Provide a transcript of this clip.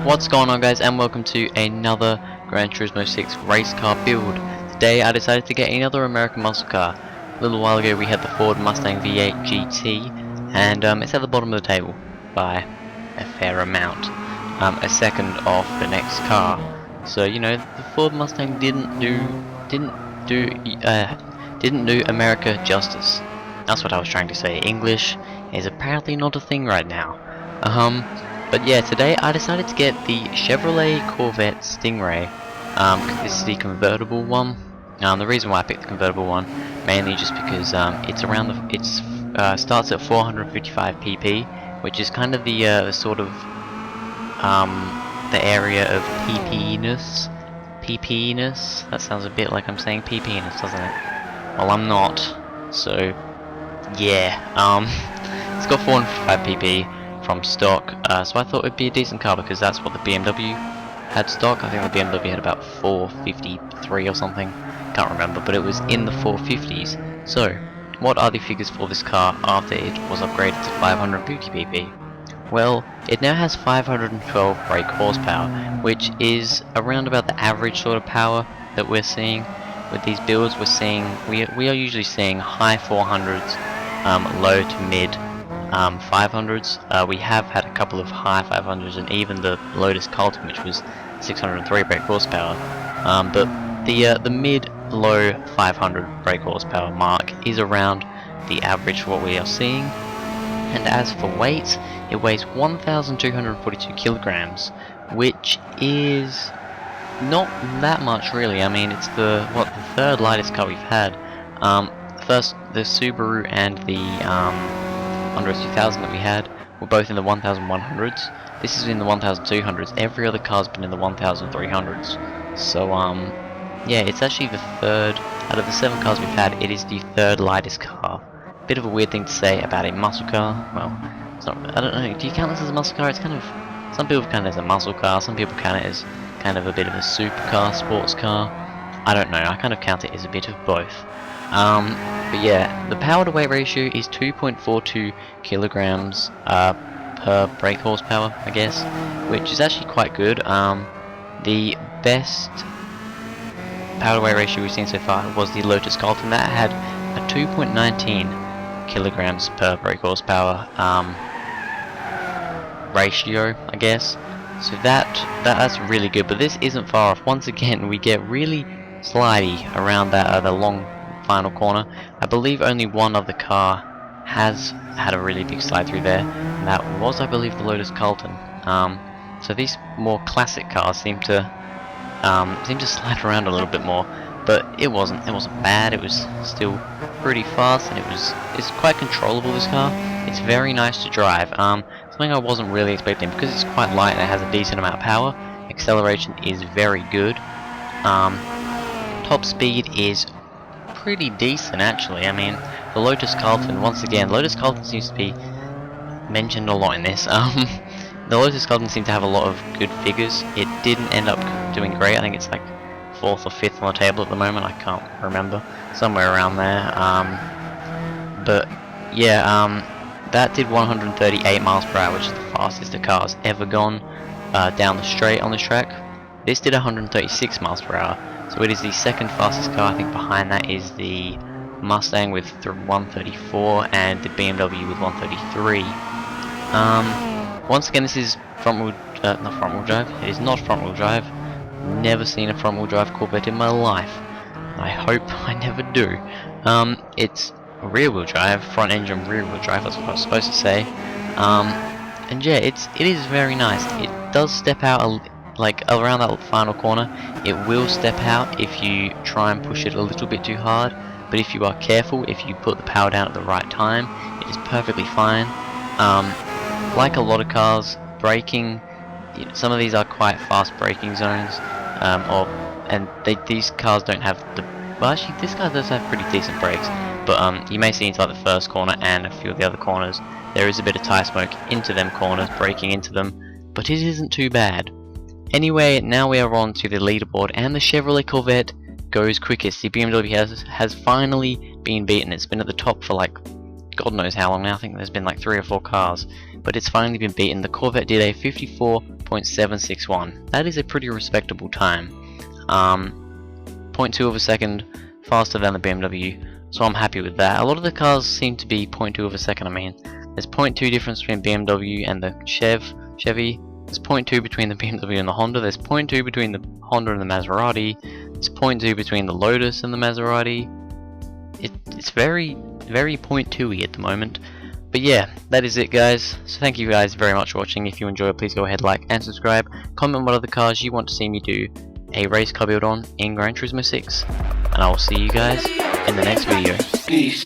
What's going on, guys, and welcome to another Gran Turismo 6 race car build. Today I decided to get another American muscle car. A little while ago we had the Ford Mustang V8 GT, and it's at the bottom of the table by a fair amount. A second off the next car. So you know, the Ford Mustang didn't do America justice. That's what I was trying to say. English is apparently not a thing right now. But yeah, today I decided to get the Chevrolet Corvette Stingray. This is the convertible one. The reason why I picked the convertible one, mainly just because it's around the starts at 455 pp, which is kind of the sort of the area of PP-ness. PP-ness. That sounds a bit like I'm saying PP-ness, doesn't it? Well, I'm not. So yeah, it's got 455 pp. From stock, so I thought it'd be a decent car because that's what the BMW had stock. I think the BMW had about 453 or something, can't remember, but it was in the 450s. So what are the figures for this car after it was upgraded to 550 pp? Well, it now has 512 brake horsepower, which is around about the average sort of power that we're seeing with these builds. We are usually seeing high 400s, low to mid 500s. We have had a couple of high 500s and even the Lotus Carlton, which was 603 brake horsepower. But the mid-low 500 brake horsepower mark is around the average for what we are seeing. And as for weight, it weighs 1,242 kilograms, which is not that much really. I mean, it's the third lightest car we've had. First, the Subaru and the Under 2000 that we had were both in the 1100s. This is in the 1200s. Every other car's been in the 1300s. So yeah, it's actually the third out of the 7 cars we've had. It is the third lightest car. Bit of a weird thing to say about a muscle car. Well, it's not. I don't know. Do you count this as a muscle car? It's kind of. Some people count it as a muscle car. Some people count it as kind of a bit of a supercar, sports car. I don't know. I kind of count it as a bit of both. But yeah, the power to weight ratio is 2.42 kilograms per brake horsepower, I guess, which is actually quite good. The best power to weight ratio we've seen so far was the Lotus Carlton. That had a 2.19 kilograms per brake horsepower ratio, I guess. So that's really good. But this isn't far off. Once again, we get really slidey around that the long final corner. I believe only one of the car has had a really big slide through there, and that was, I believe, the Lotus Carlton. So these more classic cars seem to slide around a little bit more, but it wasn't bad. It was still pretty fast, and it's quite controllable. This car, it's very nice to drive. Something I wasn't really expecting, because it's quite light and it has a decent amount of power. Acceleration is very good. Top speed is pretty decent, actually. I mean, the Lotus Carlton, once again, Lotus Carlton seems to be mentioned a lot in this. The Lotus Carlton seemed to have a lot of good figures. It didn't end up doing great. I think it's like 4th or 5th on the table at the moment. I can't remember. Somewhere around there. But yeah, that did 138 miles per hour, which is the fastest the car has ever gone down the straight on this track. This did 136 miles per hour. So it is the second fastest car. I think behind that is the Mustang with 134 and the BMW with 133. Once again, this is not front wheel drive. It is not front wheel drive. Never seen a front wheel drive Corvette in my life. I hope I never do. It's rear wheel drive, front engine rear wheel drive. That's what I was supposed to say. And yeah, it is very nice. It does step out like around that final corner. It will step out if you try and push it a little bit too hard, but if you are careful, if you put the power down at the right time, it is perfectly fine. Like a lot of cars, braking, you know, some of these are quite fast braking zones, these cars don't have the. Well, actually, this car does have pretty decent brakes, but you may see into like the first corner and a few of the other corners, there is a bit of tire smoke into them corners, braking into them, but it isn't too bad. Anyway, now we are on to the leaderboard, and the Chevrolet Corvette goes quickest. The BMW has finally been beaten. It's been at the top for like God knows how long now. I think there's been like 3 or 4 cars, but it's finally been beaten. The Corvette did a 54.9 0.761. That is a pretty respectable time. 0.2 of a second faster than the BMW, so I'm happy with that. A lot of the cars seem to be 0.2 of a second. I mean, there's 0.2 difference between BMW and the Chevy. There's 0.2 between the BMW and the Honda. There's 0.2 between the Honda and the Maserati. There's 0.2 between the Lotus and the Maserati. It's very 0.2y at the moment. But yeah, that is it, guys. So thank you guys very much for watching. If you enjoyed, please go ahead, like and subscribe. Comment what other cars you want to see me do a race car build on in Gran Turismo 6. And I will see you guys in the next video. Peace.